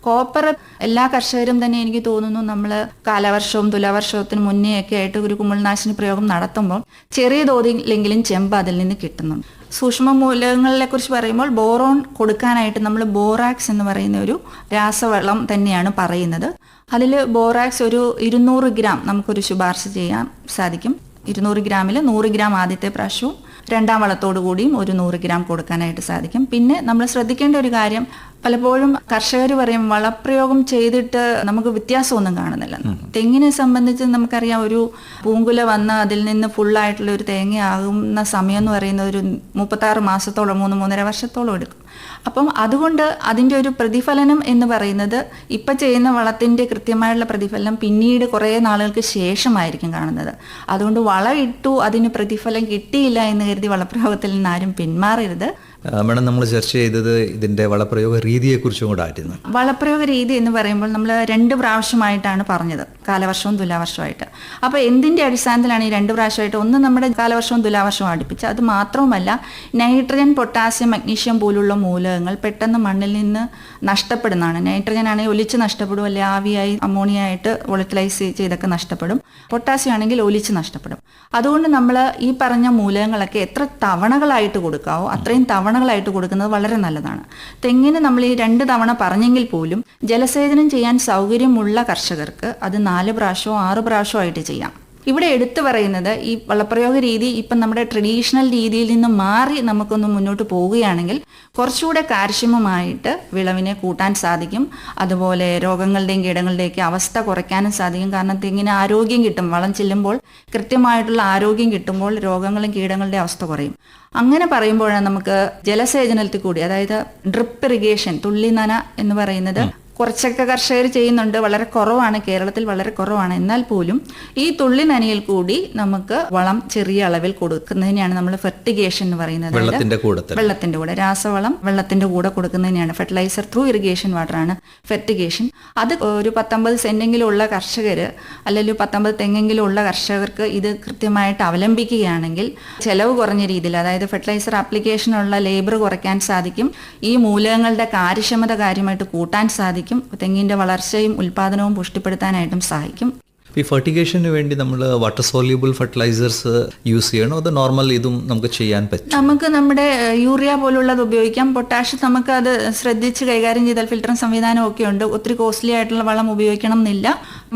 കോപ്പർ എല്ലാ കർഷകരും തന്നെ എനിക്ക് തോന്നുന്നു നമ്മൾ കാലവർഷവും തുലാവർഷത്തിന് മുന്നേ ഒക്കെ ആയിട്ട് ഒരു കുമിൾനാശിനി പ്രയോഗം നടത്തുമ്പോൾ ചെറിയ തോതിലെങ്കിലും ചെമ്പ് അതിൽ നിന്ന് കിട്ടുന്നുണ്ട്. സൂക്ഷ്മ മൂലകങ്ങളെ കുറിച്ച് പറയുമ്പോൾ ബോറോൺ കൊടുക്കാനായിട്ട് നമ്മൾ ബോറാക്സ് എന്ന് പറയുന്ന ഒരു രാസവളം തന്നെയാണ് പറയുന്നത്. അതിൽ ബോറാക്സ് ഒരു 200 ഗ്രാം നമുക്കൊരു ശുപാർശ ചെയ്യാൻ സാധിക്കും. 200 ഗ്രാമിൽ 100 ഗ്രാം ആദ്യത്തെ പ്രാവശ്യവും രണ്ടാം വളത്തോടു കൂടിയും ഒരു 100 ഗ്രാം കൊടുക്കാനായിട്ട് സാധിക്കും. പിന്നെ നമ്മൾ ശ്രദ്ധിക്കേണ്ട ഒരു കാര്യം, പലപ്പോഴും കർഷകർ പറയും വളപ്രയോഗം ചെയ്തിട്ട് നമുക്ക് വ്യത്യാസമൊന്നും കാണുന്നില്ല. തെങ്ങിനെ സംബന്ധിച്ച് നമുക്കറിയാം, ഒരു പൂങ്കുല വന്ന് അതിൽ നിന്ന് ഫുള്ളായിട്ടുള്ള ഒരു തേങ്ങയാകുന്ന സമയം എന്ന് പറയുന്നത് ഒരു 36 മാസത്തോളം, 3-3.5 വർഷത്തോളം എടുക്കും. അപ്പം അതുകൊണ്ട് അതിൻ്റെ ഒരു പ്രതിഫലനം എന്ന് പറയുന്നത് ഇപ്പം ചെയ്യുന്ന വളത്തിൻ്റെ കൃത്യമായുള്ള പ്രതിഫലനം പിന്നീട് കുറേ നാളുകൾക്ക് ശേഷമായിരിക്കും കാണുന്നത്. അതുകൊണ്ട് വളം ഇട്ടു, അതിന് പ്രതിഫലം കിട്ടിയില്ല എന്ന് കരുതി വളപ്രയോഗത്തിൽ നിന്ന് ആരും പിന്മാറരുത്. മാഡം, നമ്മൾ ചർച്ച ചെയ്തത് ഇതിന്റെ വളപ്രയോഗ രീതിയെക്കുറിച്ചും കൂടെ ആയിരുന്നു. വളപ്രയോഗ രീതി എന്ന് പറയുമ്പോൾ നമ്മൾ 2 പ്രാവശ്യമായിട്ടാണ് പറഞ്ഞത്, കാലവർഷവും തുലാവർഷമായിട്ട്. അപ്പോൾ എന്തിൻ്റെ അടിസ്ഥാനത്തിലാണ് ഈ 2 പ്രാവശ്യമായിട്ട്? ഒന്ന് നമ്മുടെ കാലവർഷവും തുലാവർഷവും അടുപ്പിച്ച്. അത് മാത്രവുമല്ല, നൈട്രജൻ, പൊട്ടാസ്യം, മഗ്നീഷ്യം പോലുള്ള മൂലകങ്ങൾ പെട്ടെന്ന് മണ്ണിൽ നിന്ന് നഷ്ടപ്പെടുന്നതാണ്. നൈട്രജൻ ആണെങ്കിൽ ഒലിച്ച് നഷ്ടപ്പെടും, അല്ലെങ്കിൽ ആവിയായി അമോണിയായിട്ട് വോളറ്റിലൈസ് ചെയ്തൊക്കെ നഷ്ടപ്പെടും. പൊട്ടാസ്യം ആണെങ്കിൽ ഒലിച്ച് നഷ്ടപ്പെടും. അതുകൊണ്ട് നമ്മൾ ഈ പറഞ്ഞ മൂലകങ്ങളൊക്കെ എത്ര തവണകളായിട്ട് കൊടുക്കാവോ അത്രയും തവണകളായിട്ട് കൊടുക്കുന്നത് വളരെ നല്ലതാണ്. തെങ്ങിന് നമ്മൾ ഈ 2 തവണ പറഞ്ഞെങ്കിൽ പോലും ജലസേചനം ചെയ്യാൻ സൗകര്യമുള്ള കർഷകർക്ക് അത് 4 പ്രാവശ്യമോ 6 പ്രാവശ്യമോ ആയിട്ട് ചെയ്യാം. ഇവിടെ എടുത്തു പറയുന്നത് ഈ വളപ്രയോഗ രീതി ഇപ്പം നമ്മുടെ ട്രഡീഷണൽ രീതിയിൽ നിന്ന് മാറി നമുക്കൊന്ന് മുന്നോട്ട് പോവുകയാണെങ്കിൽ കുറച്ചുകൂടെ കാര്യക്ഷമമായിട്ട് വിളവിനെ കൂട്ടാൻ സാധിക്കും. അതുപോലെ രോഗങ്ങളുടെയും കീടങ്ങളുടെയൊക്കെ അവസ്ഥ കുറയ്ക്കാനും സാധിക്കും. കാരണം തെങ്ങിന് ആരോഗ്യം കിട്ടും, വളം ചെല്ലുമ്പോൾ കൃത്യമായിട്ടുള്ള ആരോഗ്യം കിട്ടുമ്പോൾ രോഗങ്ങളും കീടങ്ങളുടെ അവസ്ഥ കുറയും. അങ്ങനെ പറയുമ്പോഴാണ് നമുക്ക് ജലസേചനത്തിൽ കൂടി, അതായത് ഡ്രിപ്പ് ഇറിഗേഷൻ, തുള്ളി നന എന്ന് പറയുന്നത് കുറച്ചൊക്കെ കർഷകർ ചെയ്യുന്നുണ്ട്, വളരെ കുറവാണ്, കേരളത്തിൽ വളരെ കുറവാണ്. എന്നാൽ പോലും ഈ തുള്ളി നനയിൽ കൂടി നമുക്ക് വളം ചെറിയ അളവിൽ കൊടുക്കുന്നതിനെയാണ് നമ്മൾ ഫെർട്ടിഗേഷൻ എന്ന് പറയുന്നത്. വെള്ളത്തിന്റെ കൂടെ രാസവളം വെള്ളത്തിന്റെ കൂടെ കൊടുക്കുന്നതിനെയാണ് ഫെർട്ടിലൈസർ ത്രൂ ഇറിഗേഷൻ വാട്ടറാണ് ഫെർട്ടിഗേഷൻ. അത് ഒരു 19 സെന്റെങ്കിലും ഉള്ള കർഷകർ അല്ലെങ്കിൽ 19 തെങ്ങെങ്കിലും ഉള്ള കർഷകർക്ക് ഇത് കൃത്യമായിട്ട് അവലംബിക്കുകയാണെങ്കിൽ ചെലവ് കുറഞ്ഞ രീതിയിൽ, അതായത് ഫെർട്ടിലൈസർ ആപ്ലിക്കേഷനുള്ള ലേബർ കുറയ്ക്കാൻ സാധിക്കും, ഈ മൂലകങ്ങളുടെ കാര്യക്ഷമത കാര്യമായിട്ട് കൂട്ടാൻ സാധിക്കും, തെങ്ങിന്റെ വളർച്ചയും ഉൽപാദനവും പുഷ്ടിപ്പെടുത്താനായിട്ടും സഹായിക്കും. ഈ ഫെർട്ടിഗേഷന് വേണ്ടി നമ്മൾ വാട്ടർ സോല്യൂബിൾ ഫെർട്ടിലൈസേഴ്സ് യൂസ് ചെയ്യണോ അതോ നോർമൽ ഇതും നമുക്ക് ചെയ്യാൻ പറ്റും? നമുക്ക് നമ്മുടെ യൂറിയ പോലുള്ളത് ഉപയോഗിക്കാം. പൊട്ടാഷ് നമുക്ക് അത് ശ്രദ്ധിച്ച് കൈകാര്യം ചെയ്താൽ ഫിൽറ്ററിംഗ് സംവിധാനം ഒക്കെ ഉണ്ട്. ഒത്തിരി കോസ്റ്റ്ലി ആയിട്ടുള്ള വളം ഉപയോഗിക്കണം എന്നില്ല.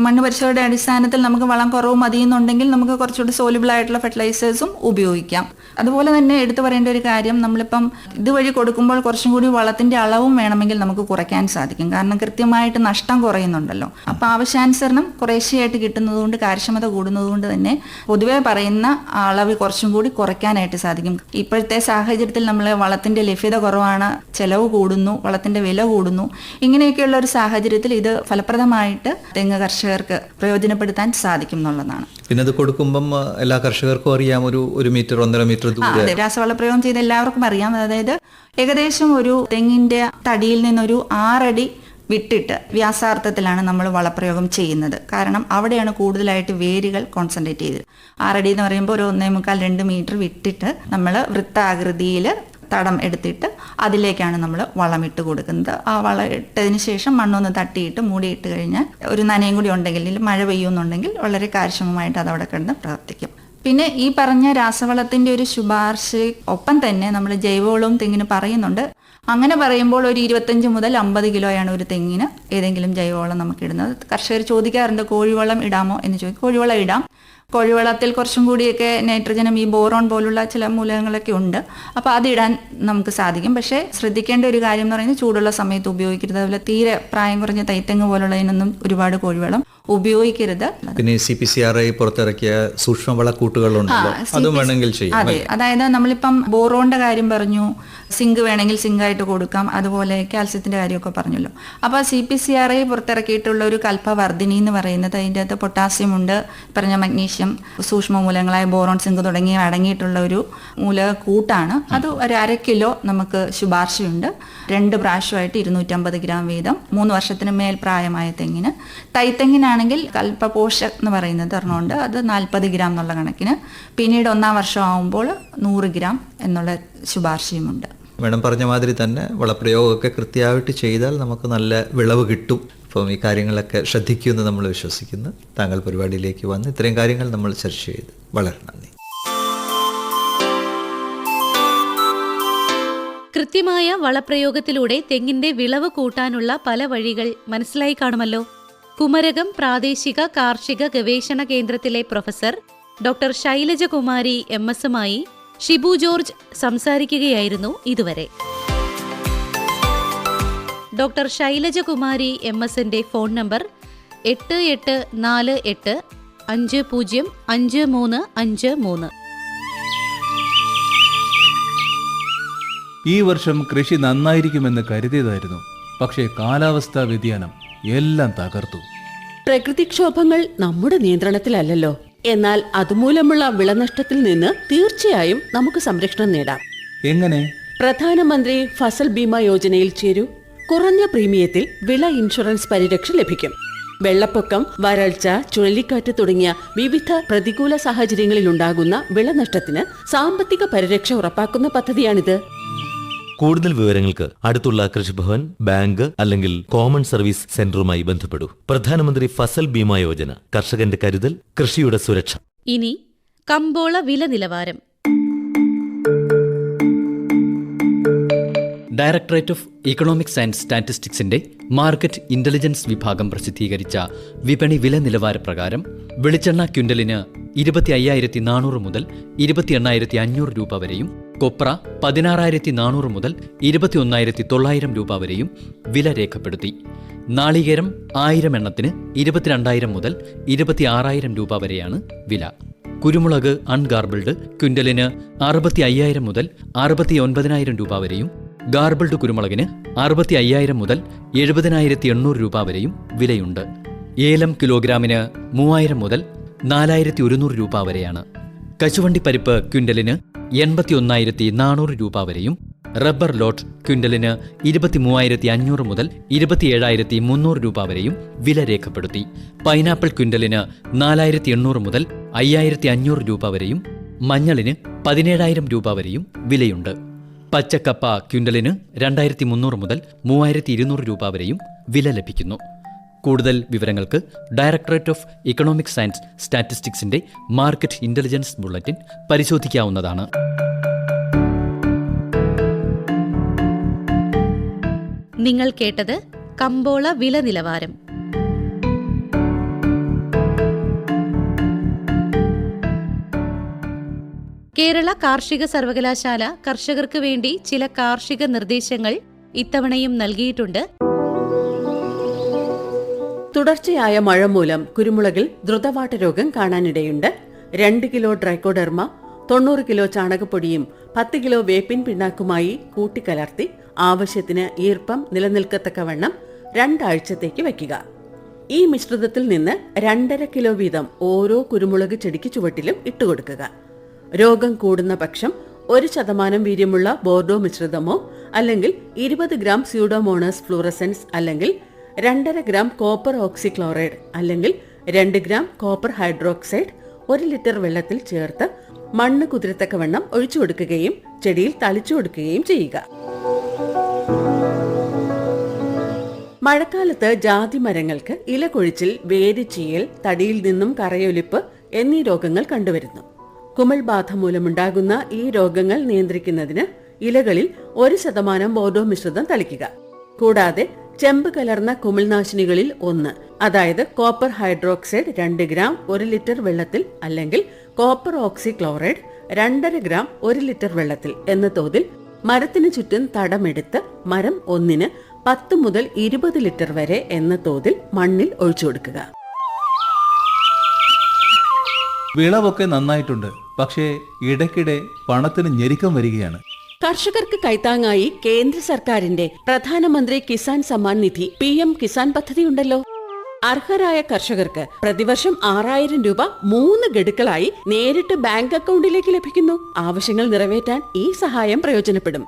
മണ്ണ് പരിശോധനയുടെ അടിസ്ഥാനത്തിൽ നമുക്ക് വളം കുറവ് മതിയെന്നുണ്ടെങ്കിൽ നമുക്ക് കുറച്ചുകൂടി സോല്യൂബിൾ ആയിട്ടുള്ള ഫെർട്ടിലൈസേഴ്സും ഉപയോഗിക്കാം. അതുപോലെ തന്നെ എടുത്തു പറയേണ്ട ഒരു കാര്യം, നമ്മളിപ്പം ഇതുവഴി കൊടുക്കുമ്പോൾ കുറച്ചും കൂടി വളത്തിന്റെ അളവും വേണമെങ്കിൽ നമുക്ക് കുറയ്ക്കാൻ സാധിക്കും. കാരണം കൃത്യമായിട്ട് നഷ്ടം കുറയുന്നുണ്ടല്ലോ. അപ്പം ആവശ്യാനുസരണം കുറേശ്ശെയായിട്ട് കിട്ടുന്നതുകൊണ്ട് കാര്യക്ഷമത കൂടുന്നതുകൊണ്ട് തന്നെ പൊതുവെ പറയുന്ന അളവ് കുറച്ചും കൂടി കുറയ്ക്കാനായിട്ട് സാധിക്കും. ഇപ്പോഴത്തെ സാഹചര്യത്തിൽ നമ്മൾ വളത്തിന്റെ ലഭ്യത കുറവാണ്, ചെലവ് കൂടുന്നു, വളത്തിന്റെ വില കൂടുന്നു. ഇങ്ങനെയൊക്കെയുള്ള ഒരു സാഹചര്യത്തിൽ ഇത് ഫലപ്രദമായിട്ട് തെങ്ങ് കർഷകർക്ക് പ്രയോജനപ്പെടുത്താൻ സാധിക്കും എന്നുള്ളതാണ്. പിന്നെ അത് കൊടുക്കുമ്പം എല്ലാ കർഷകർക്കും അറിയാം, ഒരു മീറ്റർ 1.5 മീറ്റർ ദൂരെ രാസവള പ്രയോഗം ചെയ്ത് എല്ലാവർക്കും അറിയാം. അതായത് ഏകദേശം ഒരു തെങ്ങിന്റെ തടിയിൽ നിന്നൊരു 6 അടി വിട്ടിട്ട് വ്യാസാർത്ഥത്തിലാണ് നമ്മൾ വളപ്രയോഗം ചെയ്യുന്നത്. കാരണം അവിടെയാണ് കൂടുതലായിട്ട് വേരുകൾ കോൺസെൻട്രേറ്റ് ചെയ്തത്. 6 അടി എന്ന് പറയുമ്പോൾ ഒരു 1.25-2 മീറ്റർ വിട്ടിട്ട് നമ്മൾ വൃത്താകൃതിയിൽ തടം എടുത്തിട്ട് അതിലേക്കാണ് നമ്മൾ വളമിട്ട് കൊടുക്കുന്നത്. ആ വളം ഇട്ടതിന് ശേഷം മണ്ണൊന്ന് തട്ടിയിട്ട് മൂടിയിട്ട് കഴിഞ്ഞാൽ ഒരു നനയും കൂടി ഉണ്ടെങ്കിൽ, മഴ പെയ്യുന്നുണ്ടെങ്കിൽ വളരെ കാര്യക്ഷമമായിട്ട് അതവിടെ കിടന്ന് പ്രവർത്തിക്കും. പിന്നെ ഈ പറഞ്ഞ രാസവളത്തിന്റെ ഒരു ശുപാർശ ഒപ്പം തന്നെ നമ്മൾ ജൈവവളവും തെങ്ങിന് പറയുന്നുണ്ട്. അങ്ങനെ പറയുമ്പോൾ ഒരു 25 മുതൽ 50 കിലോയാണ് ഒരു തെങ്ങിന് ഏതെങ്കിലും ജൈവവളം നമുക്ക് ഇടുന്നത്. കർഷകർ ചോദിക്കാറുണ്ട് കോഴിവളം ഇടാമോ എന്ന് ചോദിക്കും. കോഴിവളം ഇടാം. കോഴിവളത്തിൽ കുറച്ചും കൂടിയൊക്കെ നൈട്രജനും ഈ ബോറോൺ പോലുള്ള ചില മൂലകങ്ങളൊക്കെ ഉണ്ട്. അപ്പോൾ അതിടാൻ നമുക്ക് സാധിക്കും. പക്ഷേ ശ്രദ്ധിക്കേണ്ട ഒരു കാര്യം എന്ന് പറയുന്നത് ചൂടുള്ള സമയത്ത് ഉപയോഗിക്കരുത്. അതുപോലെ തീരെ പ്രായം കുറഞ്ഞ തൈത്തെങ്ങ് പോലുള്ളതിനൊന്നും ഒരുപാട് കോഴിവളം ഉപയോഗിക്കരുത്. പിന്നെ CPCRI പുറത്തിറക്കിയ സൂക്ഷ്മവളക്കൂട്ടുകളുണ്ടല്ലോ, അതും വേണമെങ്കിൽ ചെയ്യാം. അതെ, അതായത് നമ്മളിപ്പം ബോറോണിന്റെ കാര്യം പറഞ്ഞു, സിങ്ക് വേണമെങ്കിൽ സിങ്കായിട്ട് കൊടുക്കാം, അതുപോലെ കാൽസ്യത്തിന്റെ കാര്യമൊക്കെ പറഞ്ഞല്ലോ. അപ്പോൾ CPCRI പുറത്തിറക്കിയിട്ടുള്ള ഒരു കൽപ്പവർദ്ധിനി എന്ന് പറയുന്നത്, അതിൻ്റെ അകത്ത് പൊട്ടാസ്യം ഉണ്ട്, പറഞ്ഞ മഗ്നീഷ്യം, സൂക്ഷ്മ മൂലകങ്ങളായ ബോറോൺ, സിങ്ക് തുടങ്ങിയവ അടങ്ങിയിട്ടുള്ള ഒരു മൂലകൂട്ടാണ്. അത് ഒരു 1/2 കിലോ നമുക്ക് ശുപാർശയുണ്ട്. 2 പ്രാവശ്യമായിട്ട് 250 ഗ്രാം വീതം 3 വർഷത്തിന് മേൽ പ്രായമായ തെങ്ങിന്. തൈത്തെങ്ങിനാണെങ്കിൽ കൽപ്പപോഷക് എന്ന് പറയുന്നത് ഒരെണ്ണമുണ്ട്, അത് 40 ഗ്രാം എന്നുള്ള കണക്കിന്. പിന്നീട് 1-ാം വർഷം ആകുമ്പോൾ 100 ഗ്രാം എന്നുള്ള ശുപാർശയുമുണ്ട്. മേഡം പറഞ്ഞ മാതിരി തന്നെ വളപ്രയോഗമൊക്കെ കൃത്യമായിട്ട് ചെയ്താൽ നമുക്ക് നല്ല വിളവ് കിട്ടും. അപ്പം ഈ കാര്യങ്ങളൊക്കെ ശ്രദ്ധിക്കുമെന്ന് നമ്മൾ വിശ്വസിക്കുന്നു. താങ്കൾ പരിപാടിയിലേക്ക് വന്ന് ഇത്രയും കാര്യങ്ങൾ നമ്മൾ ചർച്ച ചെയ്ത് വളരെ നന്ദി. കൃത്യമായ വളപ്രയോഗത്തിലൂടെ തെങ്ങിന്റെ വിളവ് കൂട്ടാനുള്ള പല വഴികൾ മനസ്സിലായി കാണുമല്ലോ. കുമരകം പ്രാദേശിക കാർഷിക ഗവേഷണ കേന്ദ്രത്തിലെ പ്രൊഫസർ ഡോക്ടർ ശൈലജകുമാരി MS-മായി ഷിബു ജോർജ് സംസാരിക്കുകയായിരുന്നു ഇതുവരെ. ഡോക്ടർ ശൈലജകുമാരി MS-ന്റെ ഫോൺ നമ്പർ 8848505353. ഈ വർഷം കൃഷി നന്നായിരിക്കുമെന്ന് കരുതിയതായിരുന്നു. പക്ഷേ കാലാവസ്ഥാ വ്യതിയാനം എല്ലാം തകർത്തു. പ്രകൃതിക്ഷോഭങ്ങൾ നമ്മുടെ നിയന്ത്രണത്തിലല്ലല്ലോ. എന്നാൽ അതുമൂലമുള്ള വിളനഷ്ടത്തിൽ നിന്ന് തീർച്ചയായും നമുക്ക് സംരക്ഷണം നേടാം. എങ്ങനെ? പ്രധാനമന്ത്രി ഫസൽ ബീമ യോജനയിൽ ചേരൂ. കുറഞ്ഞ പ്രീമിയത്തിൽ വിള ഇൻഷുറൻസ് പരിരക്ഷ ലഭിക്കും. വെള്ളപ്പൊക്കം, വരൾച്ച, ചുഴലിക്കാറ്റ് തുടങ്ങിയ വിവിധ പ്രതികൂല സാഹചര്യങ്ങളിലുണ്ടാകുന്ന വിളനഷ്ടത്തിന് സാമ്പത്തിക പരിരക്ഷ ഉറപ്പാക്കുന്ന പദ്ധതിയാണിത്. കൂടുതൽ വിവരങ്ങൾക്ക് അടുത്തുള്ള കൃഷിഭവൻ, ബാങ്ക് അല്ലെങ്കിൽ കോമൺ സർവീസ് സെന്ററുമായി ബന്ധപ്പെടൂ. പ്രധാനമന്ത്രി ഫസൽ ബീമ യോജന, കർഷകന്റെ കരുതൽ, കൃഷിയുടെ സുരക്ഷ. ഇനി കമ്പോള വില നിലവാരം. ഡയറക്ടറേറ്റ് ഓഫ് ഇക്കണോമിക്സ് ആൻഡ് സ്റ്റാറ്റിസ്റ്റിക്സിന്റെ മാർക്കറ്റ് ഇന്റലിജൻസ് വിഭാഗം പ്രസിദ്ധീകരിച്ച വിപണി വില നിലവാര പ്രകാരം വെളിച്ചെണ്ണ ക്വിന്റലിന് 25,400 മുതൽ 28,500 രൂപ വരെയും, കൊപ്ര 16,400 മുതൽ 21,900 രൂപ വരെയും വില രേഖപ്പെടുത്തി. നാളികേരം 1000 എണ്ണത്തിന് 22,000 മുതൽ 26,000 രൂപ വരെയാണ് വില. കുരുമുളക് അൺഗാർബിൾഡ് ക്വിന്റലിന് 65,000 മുതൽ 69,000 രൂപ വരെയും, ഗാർബിൾഡ് കുരുമുളകിന് 65,000 മുതൽ 70,800 രൂപ വരെയും വിലയുണ്ട്. ഏലം കിലോഗ്രാമിന് 3,000 മുതൽ 4,100 രൂപ വരെയാണ്. കശുവണ്ടി പരിപ്പ് ക്വിൻ്റലിന് 81,400 രൂപ വരെയും റബ്ബർ ലോട്ട് ക്വിൻ്റലിന് 23,500 മുതൽ 27,300 രൂപ വരെയും വില രേഖപ്പെടുത്തി. പൈനാപ്പിൾ ക്വിൻ്റലിന് 4,800 മുതൽ 5,500 രൂപ വരെയും മഞ്ഞളിന് 17,000 രൂപ വരെയും വിലയുണ്ട്. പച്ചക്കപ്പ ക്വിൻ്റലിന് 2,300 മുതൽ 3,200 രൂപ വരെയും വില ലഭിക്കുന്നു. കൂടുതൽ വിവരങ്ങൾക്ക് ഡയറക്ടറേറ്റ് ഓഫ് ഇക്കണോമിക്സ് ആൻഡ് സ്റ്റാറ്റിസ്റ്റിക്സിന്റെ മാർക്കറ്റ് ഇന്റലിജൻസ് ബുള്ളറ്റിൻ പരിശോധിക്കാവുന്നതാണ്. നിങ്ങൾ കേട്ടത് കമ്പോള വില നിലവാരം. കേരള കാർഷിക സർവകലാശാല കർഷകർക്ക് വേണ്ടി ചില കാർഷിക നിർദ്ദേശങ്ങൾ ഇത്തവണയും നൽകിയിട്ടുണ്ട്. തുടർച്ചയായ മഴ മൂലം കുരുമുളകിൽ ദ്രുതവാട്ട രോഗം കാണാനിടയുണ്ട്. 2 കിലോ ഡ്രൈക്കോഡെർമ, 90 കിലോ ചാണകപ്പൊടിയും 10 കിലോ വേപ്പിൻ പിണ്ണാക്കുമായി കൂട്ടിക്കലർത്തി ആവശ്യത്തിന് ഈർപ്പം നിലനിൽക്കത്തക്കവണ്ണം 2 ആഴ്ചത്തേക്ക് വയ്ക്കുക. ഈ മിശ്രിതത്തിൽ നിന്ന് 2.5 കിലോ വീതം ഓരോ കുരുമുളക് ചെടിക്ക് ചുവട്ടിലും ഇട്ടുകൊടുക്കുക. രോഗം കൂടുന്ന പക്ഷം 1% വീര്യമുള്ള ബോർഡോ മിശ്രിതമോ അല്ലെങ്കിൽ 20 ഗ്രാം സ്യൂഡോമോണസ് ഫ്ലൂറസെൻസ് അല്ലെങ്കിൽ 2.5 ഗ്രാം കോപ്പർ ഓക്സിക്ലോറൈഡ് അല്ലെങ്കിൽ 2 ഗ്രാം കോപ്പർ ഹൈഡ്രോക്സൈഡ് 1 ലിറ്റർ വെള്ളത്തിൽ ചേർത്ത് മണ്ണ് കുതിരത്തക്കവണ്ണം ഒഴിച്ചു കൊടുക്കുകയും ചെടിയിൽ തളിച്ചു കൊടുക്കുകയും ചെയ്യുക. മഴക്കാലത്ത് ജാതി മരങ്ങൾക്ക് ഇലകൊഴിച്ചിൽ, വേരുചീയൽ, തടിയിൽ നിന്നും കറയൊലിപ്പ് എന്നീ രോഗങ്ങൾ കണ്ടുവരുന്നു. കുമിൾ ബാധ മൂലമുണ്ടാകുന്ന ഈ രോഗങ്ങൾ നിയന്ത്രിക്കുന്നതിന് ഇലകളിൽ 1% ബോർഡോ മിശ്രിതം തളിക്കുക. കൂടാതെ ചെമ്പ് കലർന്ന കുമിൾനാശിനികളിൽ 1, അതായത് കോപ്പർ ഹൈഡ്രോക്സൈഡ് 2 ഗ്രാം 1 ലിറ്റർ വെള്ളത്തിൽ അല്ലെങ്കിൽ കോപ്പർ ഓക്സിക്ലോറൈഡ് 2.5 ഗ്രാം 1 ലിറ്റർ വെള്ളത്തിൽ എന്ന തോതിൽ മരത്തിന് ചുറ്റും തടമെടുത്ത് മരം ഒന്നിന് 10 മുതൽ 20 ലിറ്റർ വരെ എന്ന തോതിൽ മണ്ണിൽ ഒഴിച്ചു കൊടുക്കുക. വിളവൊക്കെ നന്നായിട്ടുണ്ട്, പക്ഷേ ഇടയ്ക്കിടെ പണത്തിന് ഞെരുക്കം വരികയാണ്. കർഷകർക്ക് കൈത്താങ്ങായി കേന്ദ്ര സർക്കാരിന്റെ പ്രധാനമന്ത്രി കിസാൻ സമ്മാൻ നിധി PM കിസാൻ പദ്ധതിയുണ്ടല്ലോ. അർഹരായ കർഷകർക്ക് പ്രതിവർഷം 6,000 രൂപ 3 ഗഡുക്കളായി നേരിട്ട് ബാങ്ക് അക്കൗണ്ടിലേക്ക് ലഭിക്കുന്നു. ആവശ്യങ്ങൾ നിറവേറ്റാൻ ഈ സഹായം പ്രയോജനപ്പെടും.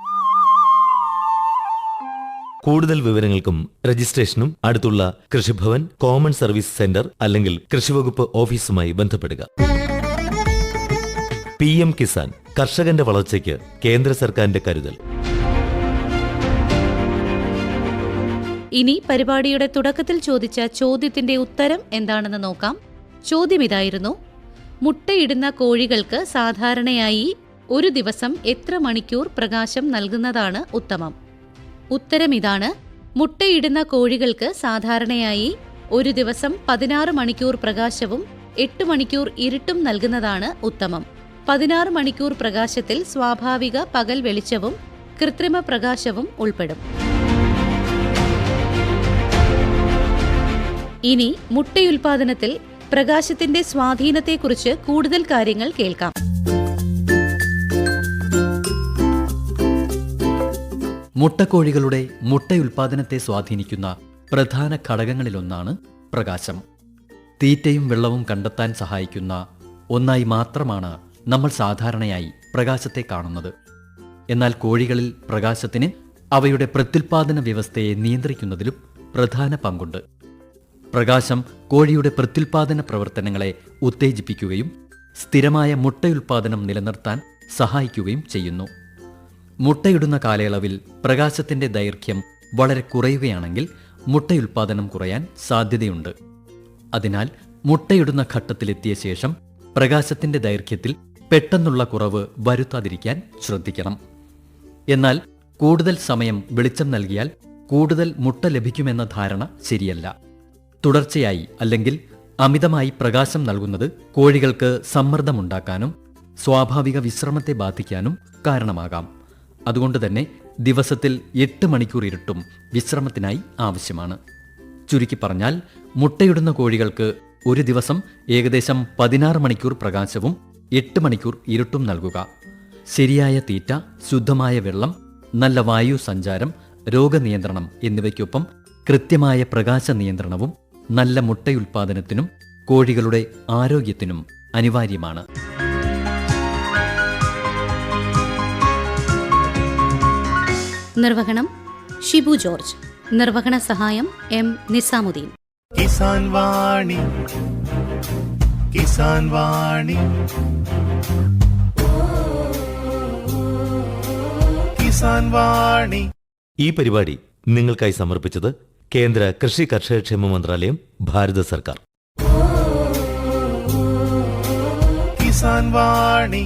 കൂടുതൽ വിവരങ്ങൾക്കും രജിസ്ട്രേഷനും അടുത്തുള്ള കൃഷിഭവൻ, കോമൺ സർവീസ് സെന്റർ അല്ലെങ്കിൽ കൃഷിവകുപ്പ് ഓഫീസുമായി ബന്ധപ്പെടുക. PM കിസാൻ, കർഷകന്റെ വളർച്ചയ്ക്ക് കേന്ദ്ര സർക്കാരിന്റെ കരുതൽ. ഇനി പരിപാടിയുടെ തുടക്കത്തിൽ ചോദിച്ച ചോദ്യത്തിന്റെ ഉത്തരം എന്താണെന്ന് നോക്കാം. ചോദ്യം ഇതായിരുന്നു: മുട്ടയിടുന്ന കോഴികൾക്ക് സാധാരണയായി ഒരു ദിവസം എത്ര മണിക്കൂർ പ്രകാശം നൽകുന്നതാണ് ഉത്തമം? ഉത്തരം ഇതാണ്: മുട്ടയിടുന്ന കോഴികൾക്ക് സാധാരണയായി ഒരു ദിവസം 16 മണിക്കൂർ പ്രകാശവും 8 മണിക്കൂർ ഇരുട്ടും നൽകുന്നതാണ് ഉത്തമം. 16 മണിക്കൂർ പ്രകാശത്തിൽ സ്വാഭാവിക പകൽ വെളിച്ചവും കൃത്രിമ പ്രകാശവും ഉൾപ്പെടും. ഇനി മുട്ടയുൽപാദനത്തിൽ പ്രകാശത്തിന്റെ സ്വാധീനത്തെക്കുറിച്ച് കൂടുതൽ കാര്യങ്ങൾ കേൾക്കാം. മുട്ടക്കോഴികളുടെ മുട്ടയുൽപാദനത്തെ സ്വാധീനിക്കുന്ന പ്രധാന ഘടകങ്ങളിലൊന്നാണ് പ്രകാശം. തീറ്റയും വെള്ളവും കണ്ടെത്താൻ സഹായിക്കുന്ന ഒന്നായി മാത്രമാണ് നമ്മൾ സാധാരണയായി പ്രകാശത്തെ കാണുന്നത്. എന്നാൽ കോഴികളിൽ പ്രകാശത്തിന് അവയുടെ പ്രത്യുൽപാദന വ്യവസ്ഥയെ നിയന്ത്രിക്കുന്നതിലും പ്രധാന പങ്കുണ്ട്. പ്രകാശം കോഴിയുടെ പ്രത്യുൽപാദന പ്രവർത്തനങ്ങളെ ഉത്തേജിപ്പിക്കുകയും സ്ഥിരമായ മുട്ടയുൽപാദനം നിലനിർത്താൻ സഹായിക്കുകയും ചെയ്യുന്നു. മുട്ടയിടുന്ന കാലയളവിൽ പ്രകാശത്തിന്റെ ദൈർഘ്യം വളരെ കുറയുകയാണെങ്കിൽ മുട്ടയുൽപാദനം കുറയാൻ സാധ്യതയുണ്ട്. അതിനാൽ മുട്ടയിടുന്ന ഘട്ടത്തിലെത്തിയ ശേഷം പ്രകാശത്തിന്റെ ദൈർഘ്യത്തിൽ പെട്ടെന്നുള്ള കുറവ് വരുത്താതിരിക്കാൻ ശ്രദ്ധിക്കണം. എന്നാൽ കൂടുതൽ സമയം വെളിച്ചം നൽകിയാൽ കൂടുതൽ മുട്ട ലഭിക്കുമെന്ന ധാരണ ശരിയല്ല. തുടർച്ചയായി അല്ലെങ്കിൽ അമിതമായി പ്രകാശം നൽകുന്നത് കോഴികൾക്ക് സമ്മർദ്ദമുണ്ടാക്കാനും സ്വാഭാവിക വിശ്രമത്തെ ബാധിക്കാനും കാരണമാകാം. അതുകൊണ്ട് തന്നെ ദിവസത്തിൽ 8 മണിക്കൂർ ഇരുട്ടും വിശ്രമത്തിനായി ആവശ്യമാണ്. ചുരുക്കി പറഞ്ഞാൽ മുട്ടയിടുന്ന കോഴികൾക്ക് ഒരു ദിവസം ഏകദേശം 16 മണിക്കൂർ പ്രകാശവും 8 മണിക്കൂർ ഇരുട്ടും നൽകുക. ശരിയായ തീറ്റ, ശുദ്ധമായ വെള്ളം, നല്ല വായു സഞ്ചാരം, രോഗനിയന്ത്രണം എന്നിവയ്ക്കൊപ്പം കൃത്യമായ പ്രകാശ നിയന്ത്രണവും നല്ല മുട്ടയുൽപാദനത്തിനും കോഴികളുടെ ആരോഗ്യത്തിനും അനിവാര്യമാണ്. നിർവഹണം ഷിബു ജോർജ്. നിർവഹണ സഹായം എം നിസാമുദ്ദീൻ. കിസാൻ വാണി, കിസാൻ വാണി, കിസാൻ വാണി. ഈ പരിപാടി നിങ്ങൾക്കായി സമർപ്പിച്ചത് കേന്ദ്ര കൃഷി കർഷകക്ഷേമ മന്ത്രാലയം, ഭാരത സർക്കാർ. കിസാൻ വാണി.